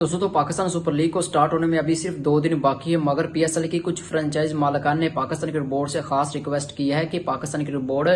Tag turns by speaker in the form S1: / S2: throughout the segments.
S1: दोस्तों Pakistan super league को start होने में अभी सिर्फ 2 दिन बाकी है, मगर पीएसएल की कुछ फ्रेंचाइज मालिकान ने पाकिस्तान क्रिकेट बोर्ड से खास रिक्वेस्ट की है कि पाकिस्तान क्रिकेट बोर्ड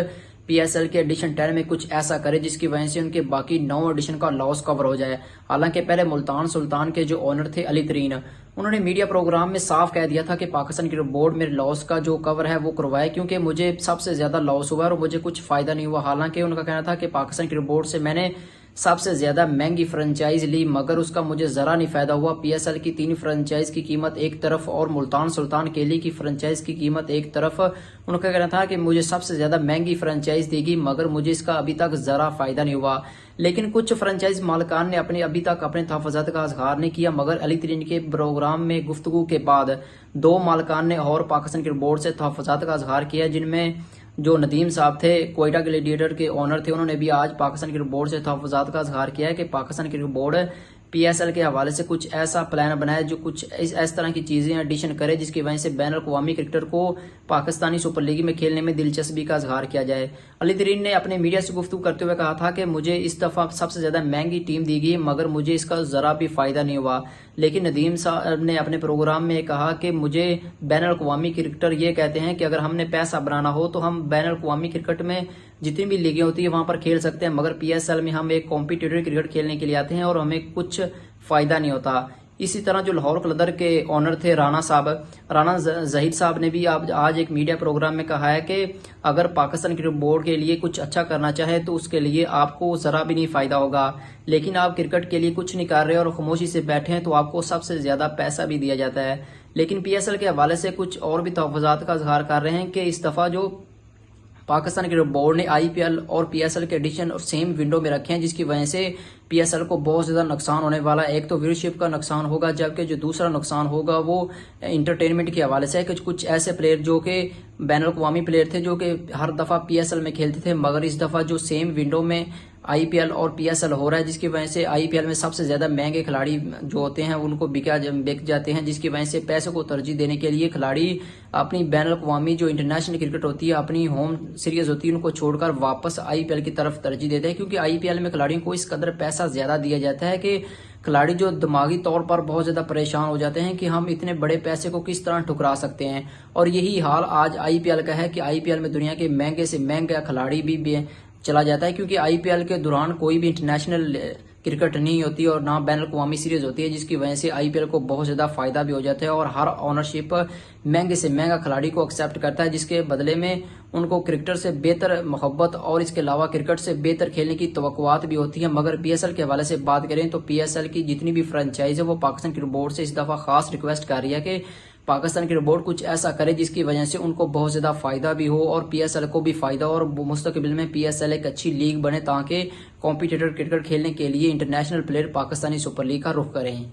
S1: पीएसएल के एडिशन 10 में कुछ ऐसा करे जिसकी वजह से उनके बाकी 9 एडिशन का लॉस कवर हो जाए। हालांकि पहले मुल्तान सुल्तान के जो ओनर थे अली तरीन, उन्होंने मीडिया प्रोग्राम में साफ कह दिया था कि पाकिस्तान क्रिकेट बोर्ड मेरे लॉस का जो कवर है वो करवाए, क्योंकि मुझे सबसे ज्यादा लॉस हुआ और मुझे कुछ फायदा नहीं हुआ। हालांकि उनका कहना था कि पाकिस्तान क्रिकेट बोर्ड से मैंने सबसे ज्यादा महंगी फ्रेंचाइज ली, मगर उसका मुझे जरा नहीं फायदा हुआ। पीएसएल की 3 फ्रेंचाइज की कीमत एक तरफ और मुल्तान सुल्तान केली की फ्रेंचाइज की कीमत एक तरफ। उनका कहना था कि मुझे सबसे ज्यादा महंगी फ्रेंचाइज दी गई, मगर मुझे इसका अभी तक जरा फायदा नहीं हुआ। लेकिन कुछ फ्रेंचाइज मालिकान ने अभी तक अपने तहफ़्फ़ुज़ात का इजहार नहीं किया, मगर अली तरीन के प्रोग्राम में गुफ्तगू के बाद 2 मालिकान ने और पाकिस्तान क्रिकेट बोर्ड से तहफ़्फ़ुज़ात का इजहार किया, जिनमें जो नदीम साहब थे, कोयटा ग्लैडिएटर के ओनर थे, उन्होंने भी आज पाकिस्तान क्रिकेट बोर्ड से तहफ़्फ़ुज़ात का इजहार किया है कि पाकिस्तान क्रिकेट बोर्ड पीएसएल के हवाले से कुछ ऐसा प्लान बनाए जो कुछ इस तरह की चीजें एडिशन करे जिसकी वजह से बैन अवी क्रिकेटर को पाकिस्तानी सुपर लीग में खेलने में दिलचस्पी का इजहार किया जाए। अली तरीन ने अपने मीडिया से गुफ्तगू करते हुए कहा था कि मुझे इस दफा सबसे ज्यादा महंगी टीम दी गई, मगर मुझे इसका जरा भी फायदा नहीं हुआ। लेकिन नदीम साहब ने अपने प्रोग्राम में कहा कि मुझे बैन अवी क्रिकेटर ये कहते हैं कि अगर हमने पैसा बनाना हो तो हम बैन अवी क्रिकेट में जितनी भी लीगें होती है वहां पर खेल सकते हैं, मगर पीएसएल में हम एक कॉम्पिटिटिव क्रिकेट खेलने के लिए आते हैं और हमें कुछ फायदा नहीं होता। इसी तरह जो लाहौर कलंदर के ओनर थे राना जहीर साहब ने भी आज एक मीडिया प्रोग्राम में कहा है कि अगर पाकिस्तान क्रिकेट बोर्ड के लिए कुछ अच्छा करना चाहे तो उसके लिए आपको जरा भी नहीं फायदा होगा, लेकिन आप क्रिकेट के लिए कुछ नहीं कर रहे और खामोशी से बैठे हैं तो आपको सबसे ज्यादा पैसा भी दिया जाता है। लेकिन पीएसएल के हवाले से कुछ और भी तहफ़्फ़ुज़ात का इजहार कर रहे हैं कि इस दफा जो पाकिस्तान क्रिकेट बोर्ड ने आईपीएल और पीएसएल के एडिशन और सेम विंडो में रखे हैं, जिसकी वजह से पीएसएल को बहुत ज्यादा नुकसान होने वाला है। एक तो व्यूअरशिप का नुकसान होगा, जबकि जो दूसरा नुकसान होगा वो इंटरटेनमेंट के हवाले से है कि कुछ ऐसे प्लेयर जो कि बैन अवी प्लेयर थे जो कि हर दफा पीएसएल में खेलते थे, मगर इस दफा जो सेम विंडो में आईपीएल और पीएसएल हो रहा है, जिसकी वजह से आईपीएल में सबसे ज्यादा महंगे खिलाड़ी जो होते हैं उनको बिक जाते हैं, जिसकी वजह से पैसे को तरजीह देने के लिए खिलाड़ी अपनी बैन अवी जो इंटरनेशनल क्रिकेट होती है, अपनी होम सीरीज होती है, उनको छोड़कर वापस आईपीएल की तरफ तरजीह देते हैं, क्योंकि आईपीएल में खिलाड़ियों को इस कदर पैसा ज्यादा दिया जाता है कि खिलाड़ी जो दिमागी तौर पर बहुत ज्यादा परेशान हो जाते हैं कि हम इतने बड़े पैसे को किस तरह ठुकरा सकते हैं। और यही हाल आज आईपीएल का है कि आईपीएल में दुनिया के महंगे से महंगा खिलाड़ी भी चला जाता है, क्योंकि आईपीएल के दौरान कोई भी इंटरनेशनल क्रिकेट नहीं होती और ना बैन अवी सीरीज होती है, जिसकी वजह से आईपीएल को बहुत ज्यादा फायदा भी हो जाता है और हर ओनरशिप महंगे से महंगा खिलाड़ी को एक्सेप्ट करता है, जिसके बदले में उनको क्रिकेटर से बेहतर मोहब्बत और इसके अलावा क्रिकेट से बेहतर खेलने की तवक्कुआत भी होती है। मगर पीएसएल के हवाले से बात करें तो पीएसएल की जितनी भी फ्रेंचाइज है वो पाकिस्तान क्रिकेट बोर्ड से इस दफा खास रिक्वेस्ट कर रही है कि पाकिस्तान क्रिकेट बोर्ड कुछ ऐसा करे जिसकी वजह से उनको बहुत ज्यादा फायदा भी हो और पीएसएल को भी फायदा हो और मुस्तकबिल में पीएसएल एक अच्छी लीग बने ताकि कॉम्पिटिटिव क्रिकेट खेलने के लिए international player Pakistani super league का रुख करें।